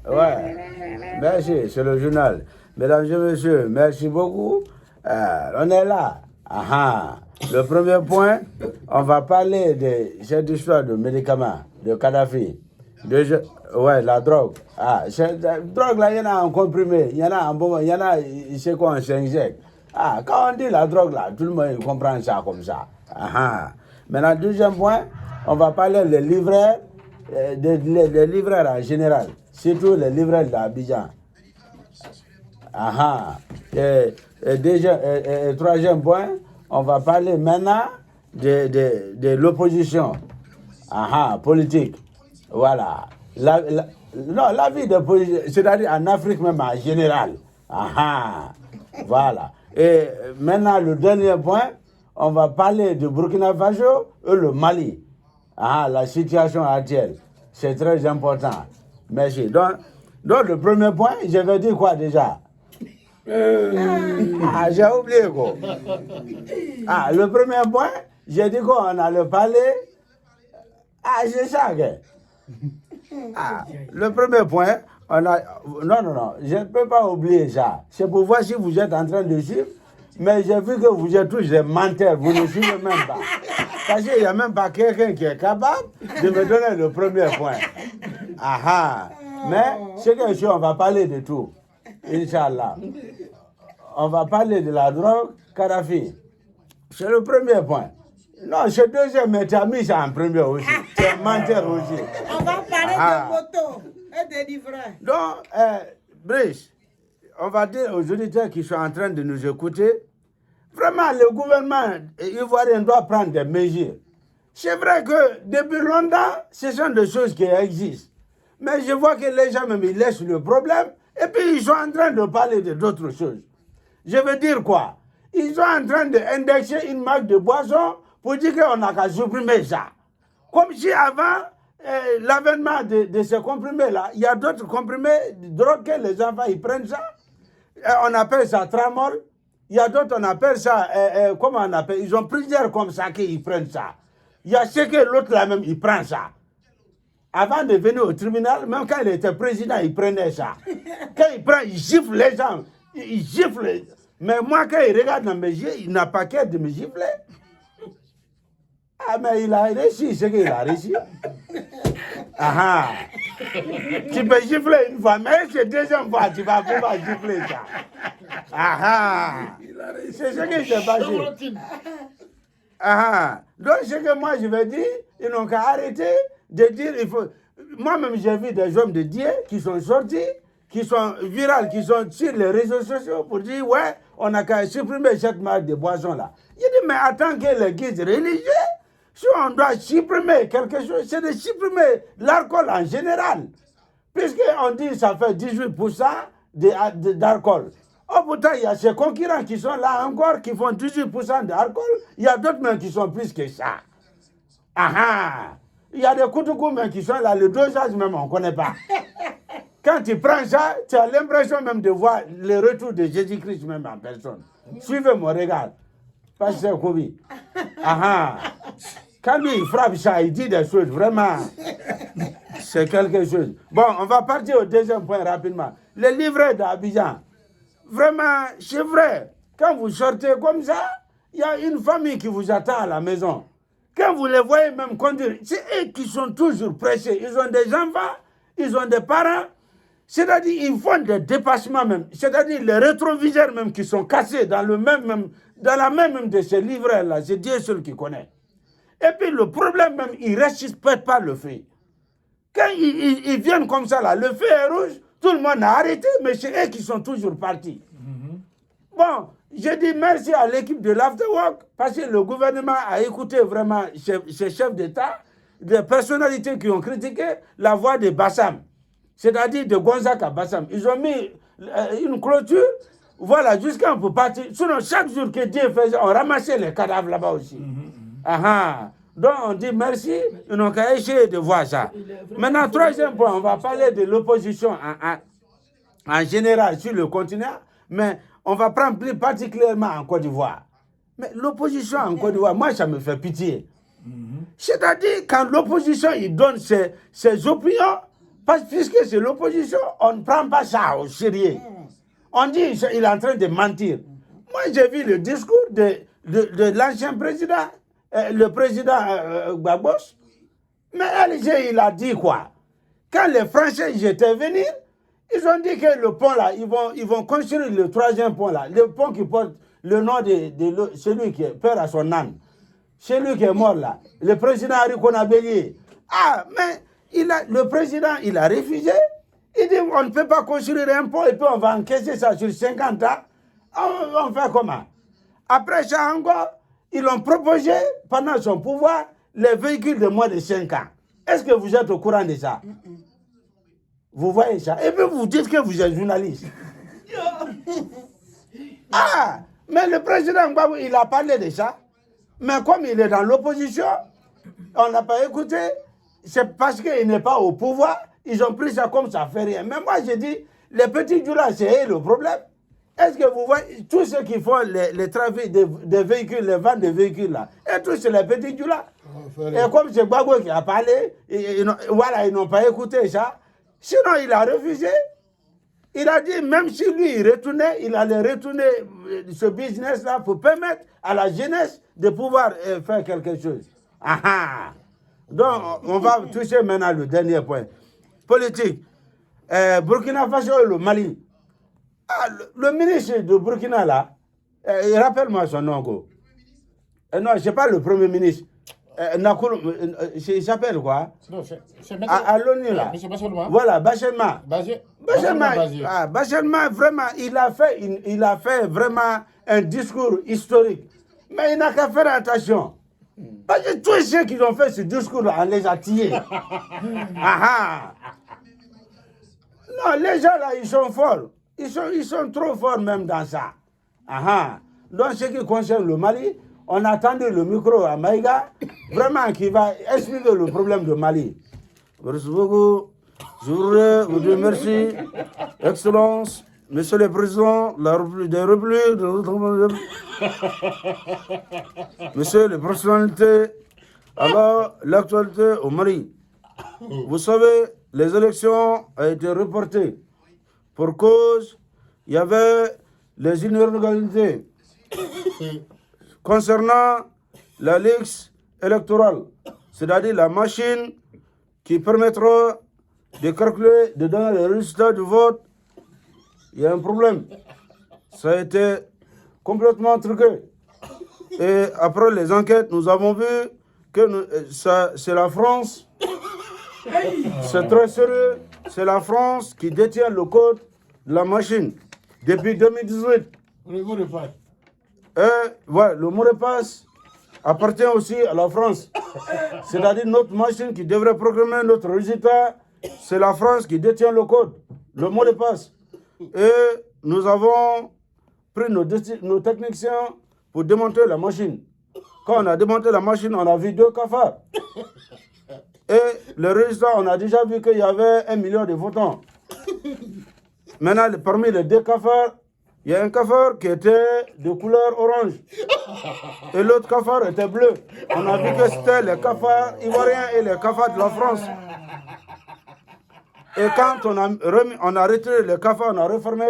Ouais. Merci, c'est le journal. Mesdames et messieurs, merci beaucoup. On est là. Le premier point, on va parler de cette histoire de médicaments, de Kadhafi. Ouais, la drogue. Cette drogue là, il y en a en comprimé, il y en a en bon, il y en a, c'est quoi, on s'injecte. Quand on dit la drogue là, tout le monde comprend ça comme ça. Maintenant, deuxième point, on va parler des livreurs, des livreurs en général, surtout les livreurs d'Abidjan. Et troisième point, on va parler maintenant de l'opposition politique. Voilà. La vie de l'opposition, c'est-à-dire en Afrique même en général. Voilà. Et maintenant, le dernier point, on va parler de Burkina Faso et le Mali. La situation actuelle. C'est très important. Merci. Donc, le premier point, je vais dire quoi déjà? J'ai oublié quoi. Le premier point, j'ai dit qu'on allait parler. C'est ça. Le premier point, on a. Non, je ne peux pas oublier ça. C'est pour voir si vous êtes en train de suivre. Mais j'ai vu que vous êtes tous des menteurs, vous ne suivez même pas. Parce qu'il n'y a même pas quelqu'un qui est capable de me donner le premier point. Mais c'est quelque chose, on va parler de tout. Inch'Allah. On va parler de la drogue, Kadhafi. C'est le premier point. Non, c'est le deuxième, mais tu as mis ça en premier aussi. Tu es menteur aussi. On va parler de motos et des livreurs. Donc, Brice, on va dire aux auditeurs qui sont en train de nous écouter, vraiment, le gouvernement ivoirien doit prendre des mesures. C'est vrai que depuis longtemps, ce sont des choses qui existent. Mais je vois que les gens même, ils laissent le problème et puis ils sont en train de parler d'autres choses. Je veux dire quoi? Ils sont en train d'indexer une marque de boisson pour dire qu'on n'a qu'à supprimer ça. Comme si avant l'avènement de ces comprimés-là, il y a d'autres comprimés de drogue que les enfants ils prennent ça. On appelle ça tramol. Il y a d'autres, on appelle ça, comment on appelle? Ils ont plusieurs comme ça qu'ils prennent ça. Il y a ce que l'autre là même, il prend ça. Avant de venir au tribunal, même quand il était président, il prenait ça. Quand il prend, il gifle les gens. Il gifle. Mais moi, quand il regarde dans mes yeux, il n'a pas qu'à de me gifler. Mais il a réussi, c'est qu'il a réussi. Tu peux gifler une fois, mais c'est deuxième fois, tu vas pouvoir gifler ça. C'est ce qui s'est passé. Donc, ce que moi je vais dire, ils n'ont qu'à arrêter de dire, il faut. Moi-même, j'ai vu des hommes de Dieu qui sont sortis, qui sont virales, qui sont sur les réseaux sociaux pour dire, ouais, on n'a qu'à supprimer cette marque de boisson-là. Il dit, mais en tant que les guides religieux, si on doit supprimer quelque chose, c'est de supprimer l'alcool en général. Puisqu'on dit que ça fait 18% d'alcool. Oh, pourtant, il y a ces concurrents qui sont là encore, qui font 18% d'alcool. Il y a d'autres même qui sont plus que ça. Il y a des Koutoukou même qui sont là, le dosage même, on ne connaît pas. Quand tu prends ça, tu as l'impression même de voir le retour de Jésus-Christ même en personne. Suivez mon regard. Pasteur Kobi. Quand lui, il frappe ça, il dit des choses, vraiment, c'est quelque chose. Bon, on va partir au deuxième point rapidement. Les livreurs d'Abidjan. Vraiment, c'est vrai. Quand vous sortez comme ça, il y a une famille qui vous attend à la maison. Quand vous les voyez même conduire, c'est eux qui sont toujours pressés. Ils ont des enfants, ils ont des parents. C'est-à-dire, ils font des dépassements même. C'est-à-dire, les rétroviseurs même qui sont cassés dans la même de ces livreurs-là. C'est Dieu seul qui connaît. Et puis, le problème même, ils ne respectent pas le feu. Quand ils viennent comme ça, là, le feu est rouge, tout le monde a arrêté, mais c'est eux qui sont toujours partis. Bon, je dis merci à l'équipe de l'Afterwork, parce que le gouvernement a écouté vraiment ces chefs d'État, des personnalités qui ont critiqué la voix de Bassam, c'est-à-dire de Gonzaga Bassam. Ils ont mis une clôture, voilà, jusqu'à on peut partir. Sinon, chaque jour que Dieu faisait, on ramassait les cadavres là-bas aussi. Donc, on dit merci, ils n'ont qu'à essayer de voir ça. Maintenant, troisième point, on va parler de l'opposition en général sur le continent, mais on va prendre plus particulièrement en Côte d'Ivoire. Mais l'opposition en Côte d'Ivoire, moi, ça me fait pitié. C'est-à-dire, quand l'opposition, il donne ses opinions, puisque c'est l'opposition, on ne prend pas ça au sérieux. On dit qu'il est en train de mentir. Moi, j'ai vu le discours de l'ancien président, le président Gbagbo. Mais LG, il a dit quoi? Quand les Français étaient venus, ils ont dit que le pont là, ils vont construire le 3e pont là. Le pont qui porte le nom de celui qui est père à son âne. Celui qui est mort là. Le président Henri Konabelie. Ah, mais le président, il a refusé. Il dit on ne peut pas construire un pont et puis on va encaisser ça sur 50 ans. On fait comment? Après ça encore, ils ont proposé pendant son pouvoir les véhicules de moins de 5 ans. Est-ce que vous êtes au courant de ça? Vous voyez ça? Et puis vous dites que vous êtes journaliste. Ah, mais le président Gbagbo, il a parlé de ça. Mais comme il est dans l'opposition, on n'a pas écouté. C'est parce qu'il n'est pas au pouvoir. Ils ont pris ça comme ça fait rien. Mais moi, je dis, les petits Djoula, c'est le problème. Est-ce que vous voyez, tous ceux qui font les trafics des véhicules, les ventes de véhicules là, et tous c'est les petits Djoula. Et comme c'est Gbagbo qui a parlé, voilà, ils n'ont pas écouté ça. Sinon, il a refusé. Il a dit, même si lui, il retournait, il allait retourner ce business-là pour permettre à la jeunesse de pouvoir faire quelque chose. Ah ah. Donc, on va toucher maintenant le dernier point. Politique. Burkina Faso et le Mali. Ah, le ministre de Burkina, là, rappelle-moi son nom. Non, je ne sais pas le premier ministre. Il s'appelle quoi? À l'ONU, là. Voilà, Bachelma. Bachelma, vraiment, il a fait vraiment un discours historique. Mais il n'a qu'à faire attention. Parce que tous ceux qui ont fait ce discours-là, on les a tués. Non, les gens là, ils sont forts. Ils sont trop forts même dans ça. Donc, ce qui concerne le Mali, on a tendu le micro à Maïga, vraiment qui va expliquer le problème de Mali. Merci beaucoup. Je voudrais vous dire merci, Excellence, Monsieur le Président de la République des Républiques, Monsieur le Personnalité, alors l'actualité au Mali. Vous savez, les élections ont été reportées pour cause, il y avait les inégalités concernant la liste électorale, c'est-à-dire la machine qui permettra de calculer, de donner les résultats du vote. Il y a un problème. Ça a été complètement truqué. Et après les enquêtes, nous avons vu que c'est la France. C'est très sérieux. C'est la France qui détient le code de la machine depuis 2018. Le mot de passe. Ouais, le mot de passe appartient aussi à la France. C'est-à-dire notre machine qui devrait programmer notre résultat, c'est la France qui détient le code, le mot de passe. Et nous avons pris nos techniciens pour démonter la machine. Quand on a démonté la machine, on a vu 2 cafards. Et le résultat, on a déjà vu qu'il y avait 1 million de votants. Maintenant, parmi les 2 cafards, il y a un cafard qui était de couleur orange. Et l'autre cafard était bleu. On a vu que c'était les cafards ivoiriens et les cafards de la France. Et quand on a retiré les cafards, on a refermé.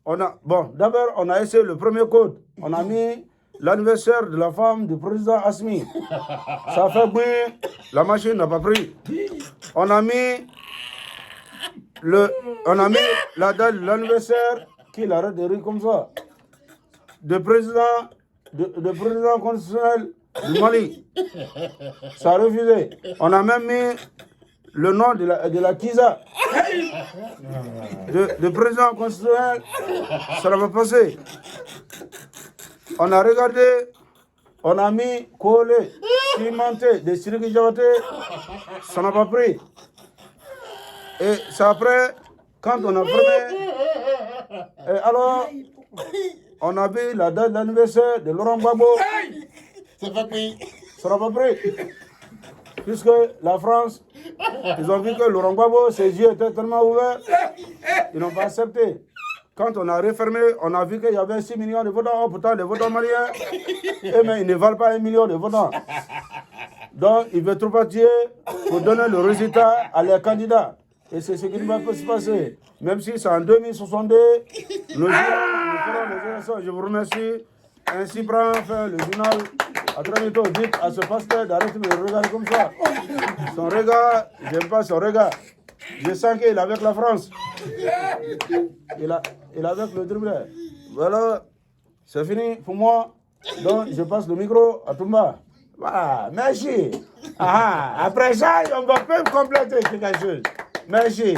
D'abord, on a essayé le premier code. On a mis l'anniversaire de la femme du président Assimi. Ça a fait bruit, la machine n'a pas pris. On a mis la date de l'anniversaire, qu'il arrête de rire comme ça, de président constitutionnel du Mali. Ça a refusé. On a même mis le nom de la Kiza, de président constitutionnel, ça n'a pas passé. On a regardé, on a mis collé, cimenté, de Siriki Jawate, ça n'a pas pris. Et c'est après, quand on a fermé, et alors, on a vu la date d'anniversaire de Laurent Gbagbo. Ça n'a pas pris. Puisque la France, ils ont vu que Laurent Gbagbo, ses yeux étaient tellement ouverts, ils n'ont pas accepté. Quand on a refermé, on a vu qu'il y avait 6 millions de votants, pourtant les votants maliens, mais ils ne valent pas 1 million de votants. Donc, ils veulent trop partir pour donner le résultat à leurs candidats. Et c'est ce qui ne va pas se passer. Même si c'est en 2062, nous ferons les élections. Je vous remercie. Ainsi prend fin le journal. À très bientôt. Dites à ce pasteur d'arrêter de me regarder comme ça. Son regard, j'aime pas son regard. Je sens qu'il est avec la France. Il est avec le dribbleur. Voilà, c'est fini pour moi. Donc, je passe le micro à Toumba. Voilà, merci. Après ça, on va peut compléter quelque chose. Merci.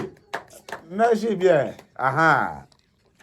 Merci bien.